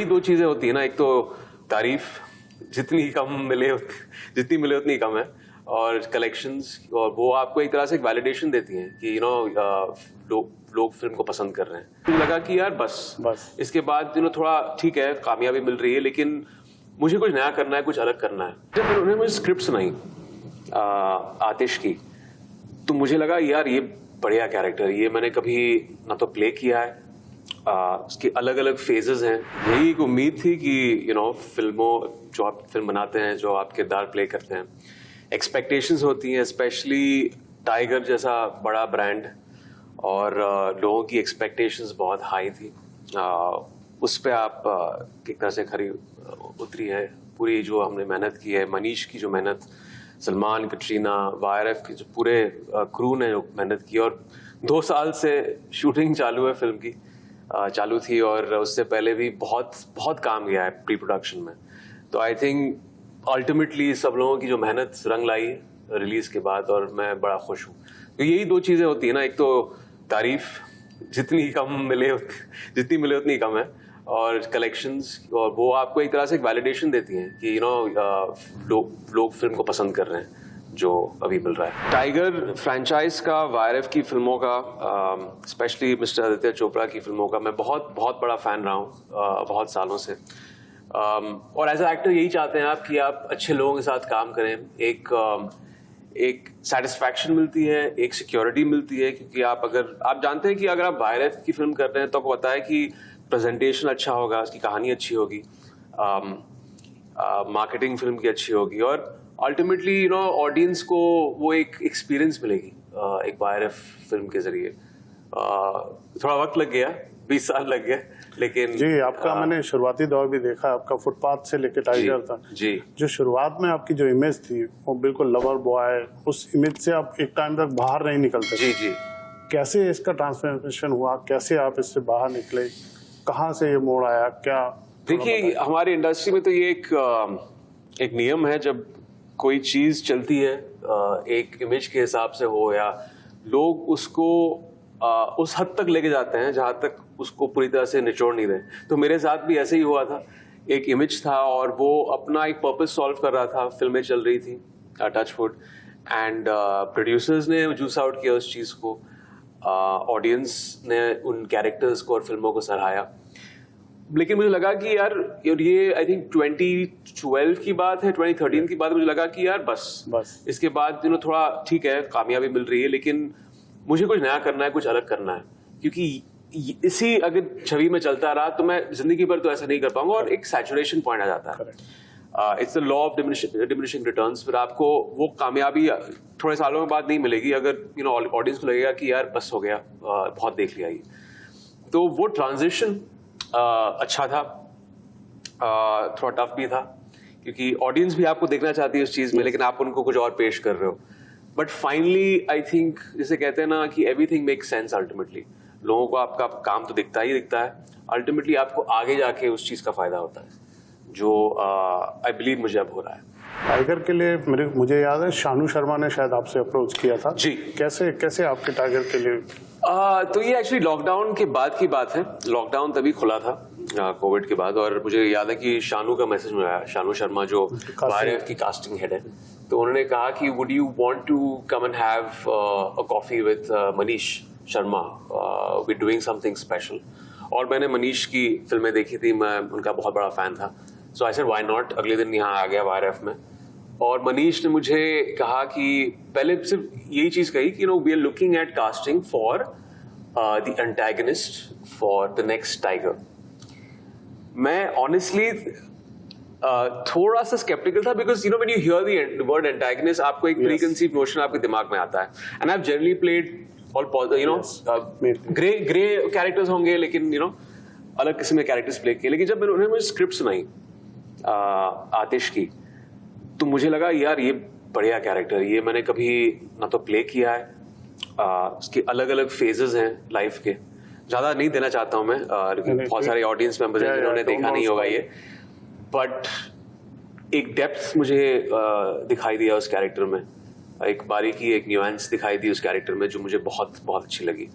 यही दो चीजें होती है ना, एक तो तारीफ जितनी मिले उतनी कम है, और कलेक्शंस, और वो आपको एक तरह से एक वैलिडेशन देती हैं कि लोग फिल्म को पसंद कर रहे हैं। मुझे लगा कि यार बस इसके बाद थोड़ा ठीक है, कामयाबी मिल रही है, लेकिन मुझे कुछ नया करना है, कुछ अलग करना है। जब उन्होंने मुझे स्क्रिप्ट सुनाई आतिश की, तो मुझे लगा यार ये बढ़िया कैरेक्टर, ये मैंने कभी ना तो प्ले किया है, उसके अलग अलग फेजेस हैं। यही एक उम्मीद थी कि फिल्मों, जो आप फिल्म बनाते हैं, जो आप किरदार प्ले करते हैं, एक्सपेक्टेशंस होती हैं, स्पेशली टाइगर जैसा बड़ा ब्रांड, और लोगों की एक्सपेक्टेशंस बहुत हाई थी। उस पे आप एक तरह से खरी उतरी है पूरी जो हमने मेहनत की है, मनीष की जो मेहनत, सलमान, कटरीना, वायरफ की जो पूरे क्रू ने जो मेहनत की, और 2 साल से शूटिंग चालू है फिल्म की, चालू थी, और उससे पहले भी बहुत काम गया है प्री प्रोडक्शन में। तो आई थिंक अल्टीमेटली सब लोगों की जो मेहनत रंग लाई रिलीज के बाद, और मैं बड़ा खुश हूँ। तो यही दो चीजें होती है ना, एक तो तारीफ जितनी मिले उतनी कम है, और कलेक्शंस, और वो आपको एक तरह से एक वैलिडेशन देती हैं कि लोग फिल्म को पसंद कर रहे हैं जो अभी मिल रहा है। टाइगर फ्रेंचाइज का, वायरफ की फिल्मों का, स्पेशली मिस्टर आदित्य चोपड़ा की फिल्मों का मैं बहुत बड़ा फैन रहा हूँ बहुत सालों से। और एज अ एक्टर यही चाहते हैं आप कि आप अच्छे लोगों के साथ काम करें, एक सेटिस्फैक्शन मिलती है, एक सिक्योरिटी मिलती है, क्योंकि आप जानते हैं कि अगर आप वायरफ की फिल्म कर रहे हैं तो आपको पता है कि प्रेजेंटेशन अच्छा होगा, उसकी कहानी अच्छी होगी, मार्केटिंग फिल्म की अच्छी होगी, और अल्टीमेटली ऑडियंस को वो एक एक्सपीरियंस मिलेगी एक वायरफ फिल्म के जरिए। थोड़ा वक्त लग गया, 20 साल लग गए, लेकिन जी आपका मैंने शुरुआती दौर भी देखा, आपका फुटपाथ से लेके टाइगर तक जी, जो शुरुआत में आपकी जो इमेज थी वो बिल्कुल लवर बॉय, उस इमेज से आप एक टाइम तक बाहर नहीं निकलते। जी कैसे इसका ट्रांसफॉर्मेशन हुआ, कैसे आप इससे बाहर निकले, कहाँ से ये मोड़ आया, क्या? देखिए, हमारी इंडस्ट्री में तो ये एक नियम है, जब कोई चीज चलती है एक इमेज के हिसाब से हो, या लोग उसको उस हद तक लेके जाते हैं जहां तक उसको पूरी तरह से निचोड़ नहीं रहे। तो मेरे साथ भी ऐसे ही हुआ था, एक इमेज था और वो अपना एक पर्पस सॉल्व कर रहा था, फिल्में चल रही थी टचवुड, एंड प्रोड्यूसर्स ने जूस आउट किया उस चीज को, ऑडियंस ने उन कैरेक्टर्स को और फिल्मों को सराहाया। लेकिन मुझे लगा कि यार ये आई थिंक 2012 की बात है, 2013 की बात, मुझे लगा कि यार बस इसके बाद थोड़ा ठीक है, कामयाबी मिल रही है, लेकिन मुझे कुछ नया करना है, कुछ अलग करना है, क्योंकि इसी अगर छवि में चलता रहा तो मैं जिंदगी भर तो ऐसा नहीं कर पाऊंगा, और एक सैचुरेशन पॉइंट आ जाता है। It's the law of diminishing returns. फिर आपको वो कामयाबी थोड़े सालों के बाद नहीं मिलेगी, अगर ऑडियंस को लगेगा कि यार बस हो गया, बहुत देख लिया ये। तो वो ट्रांजिशन अच्छा था, थोड़ा टफ भी था, क्योंकि ऑडियंस भी आपको देखना चाहती है उस चीज में, लेकिन आप उनको कुछ और पेश कर रहे हो। बट फाइनली आई थिंक, जैसे कहते हैं ना कि एवरीथिंग मेक्स सेंस अल्टीमेटली। लोगों को आपका काम तो दिखता ही दिखता है, अल्टीमेटली आपको आगे जाके उस चीज का फायदा होता है, जो आई बिलीव मुझे अब हो रहा है। टाइगर के लिए मुझे याद है शानू शर्मा ने शायद आपसे अप्रोच किया था जी। कैसे आपके टाइगर के लिए? तो ये एक्चुअली लॉकडाउन के बाद की बात है। लॉकडाउन तभी खुला था कोविड के बाद, और मुझे याद है कि शानू का मैसेज में आया, शानू शर्मा जो वायरफ की कास्टिंग हेड है, तो उन्होंने कहा कि would you want to come and have a coffee with Manish Sharma, we doing something special. और मैंने मनीष की फिल्में देखी थी, मैं उनका बहुत बड़ा फैन था, सो आई सेड व्हाई नॉट। अगले दिन यहाँ आ गया वायरफ में, और मनीष ने मुझे कहा कि पहले सिर्फ यही चीज कही कि we are looking at casting for the antagonist for the next Tiger. मैं ऑनेस्टली थोड़ा सा स्केप्टिकल था, because when you hear the word antagonist, आपको एक प्रीकंसीव नोशन आपके दिमाग में आता है, and I have generally played all grey characters होंगे, लेकिन अलग किस्म के कैरेक्टर्स प्ले किए। लेकिन जब उन्होंने मुझे स्क्रिप्ट सुनाई आतिश की, तो मुझे लगा यार ये बढ़िया कैरेक्टर, ये मैंने कभी ना तो प्ले किया है, उसके अलग अलग फेजेस हैं लाइफ के। ज्यादा नहीं देना चाहता हूं मैं, लेकिन बहुत सारे ऑडियंस मेंबर्स हैं जिन्होंने देखा नहीं होगा ये, बट एक डेप्थ मुझे दिखाई दिया उस कैरेक्टर में, एक बारीकी, एक न्यूएंस दिखाई दी उस कैरेक्टर में, जो मुझे बहुत बहुत अच्छी लगी।